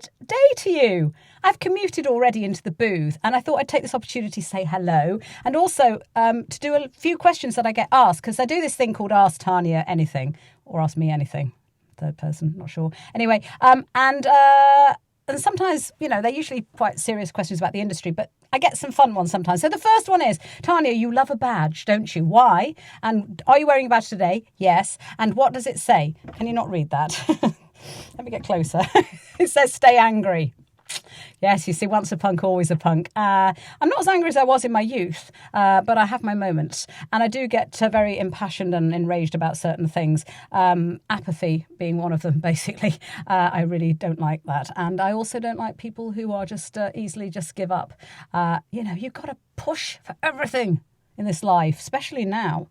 good day to you. I've commuted already into the booth, and I thought I'd take this opportunity to say hello and also to do a few questions that I get asked, because I do this thing called Ask Tanya Anything, or Ask Me Anything. Third person, not sure. Anyway, and sometimes, they're usually quite serious questions about the industry, but I get some fun ones sometimes. So the first one is, Tanya, you love a badge, don't you? Why? And are you wearing a badge today? Yes. And what does it say? Can you not read that? Let me get closer. It says, stay angry. Yes, you see, once a punk, always a punk. I'm not as angry as I was in my youth, but I have my moments. And I do get very impassioned and enraged about certain things. Apathy being one of them, basically. I really don't like that. And I also don't like people who are just easily just give up. You've got to push for everything in this life, especially now.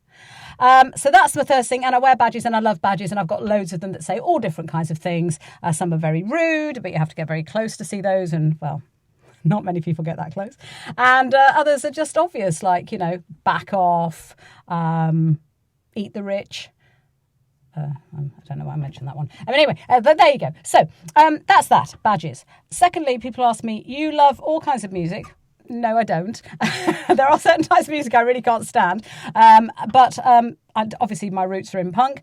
So that's the first thing. And I wear badges and I love badges, and I've got loads of them that say all different kinds of things. Some are very rude, but you have to get very close to see those. And, well, not many people get that close. And others are just obvious, like, back off, eat the rich. I don't know why I mentioned that one. Anyway, but there you go. So that's that, badges. Secondly, people ask me, you love all kinds of music. No, I don't. There are certain types of music I really can't stand. But obviously my roots are in punk.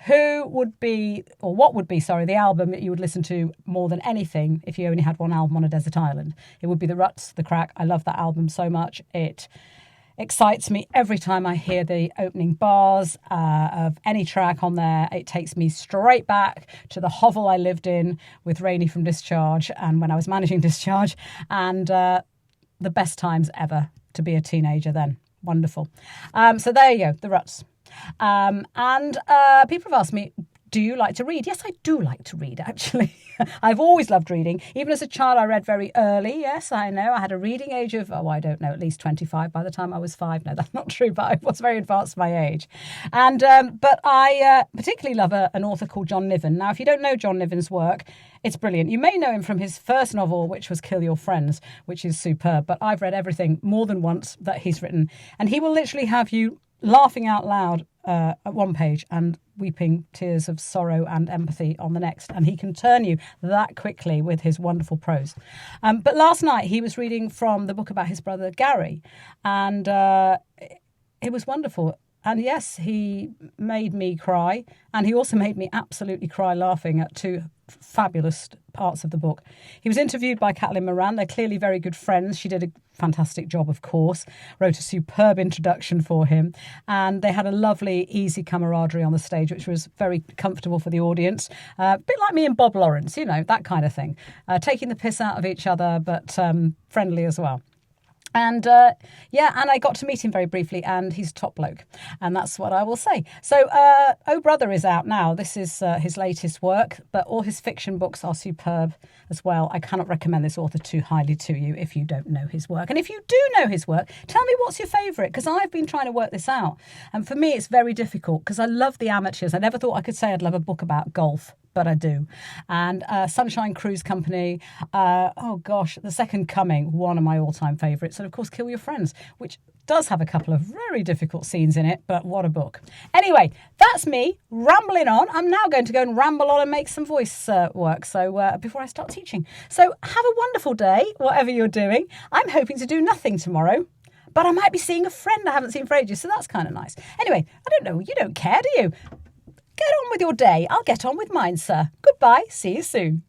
What would be the album that you would listen to more than anything if you only had one album on a desert island? It would be The Ruts, The Crack. I love that album so much. It excites me every time I hear the opening bars of any track on there. It takes me straight back to the hovel I lived in with Rainey from Discharge, and when I was managing Discharge, and the best times ever to be a teenager then. Wonderful. So there you go, The Ruts. And people have asked me, do you like to read? Yes, I do like to read, actually. I've always loved reading. Even as a child, I read very early. Yes, I know. I had a reading age of, I don't know, at least 25 by the time I was 5. No, that's not true, but I was very advanced for my age. And but I particularly love an author called John Niven. Now, if you don't know John Niven's work, it's brilliant. You may know him from his first novel, which was Kill Your Friends, which is superb. But I've read everything more than once that he's written. And he will literally have you laughing out loud at one page and weeping tears of sorrow and empathy on the next. And he can turn you that quickly with his wonderful prose. But last night he was reading from the book about his brother Gary. And it was wonderful. And yes, he made me cry. And he also made me absolutely cry laughing at two fabulous parts of the book. He was interviewed by Caitlin Moran. They're clearly very good friends. She did a fantastic job, of course. Wrote a superb introduction for him. And they had a lovely, easy camaraderie on the stage, which was very comfortable for the audience. A bit like me and Bob Lawrence, that kind of thing. Taking the piss out of each other, but friendly as well. And and I got to meet him very briefly, and he's a top bloke, and that's what I will say. So, Oh Brother is out now. This is his latest work, but all his fiction books are superb as well. I cannot recommend this author too highly to you if you don't know his work. And if you do know his work, tell me what's your favourite, because I've been trying to work this out. And for me, it's very difficult, because I love the amateurs. I never thought I could say I'd love a book about golf, but I do. And Sunshine Cruise Company, The Second Coming, one of my all-time favourites. And, of course, Kill Your Friends, which does have a couple of very difficult scenes in it, but what a book. Anyway, that's me rambling on. I'm now going to go and ramble on and make some voice work before I start teaching. So have a wonderful day, whatever you're doing. I'm hoping to do nothing tomorrow, but I might be seeing a friend I haven't seen for ages, so that's kind of nice. Anyway, I don't know, you don't care, do you? Get on with your day. I'll get on with mine, sir. Goodbye. See you soon.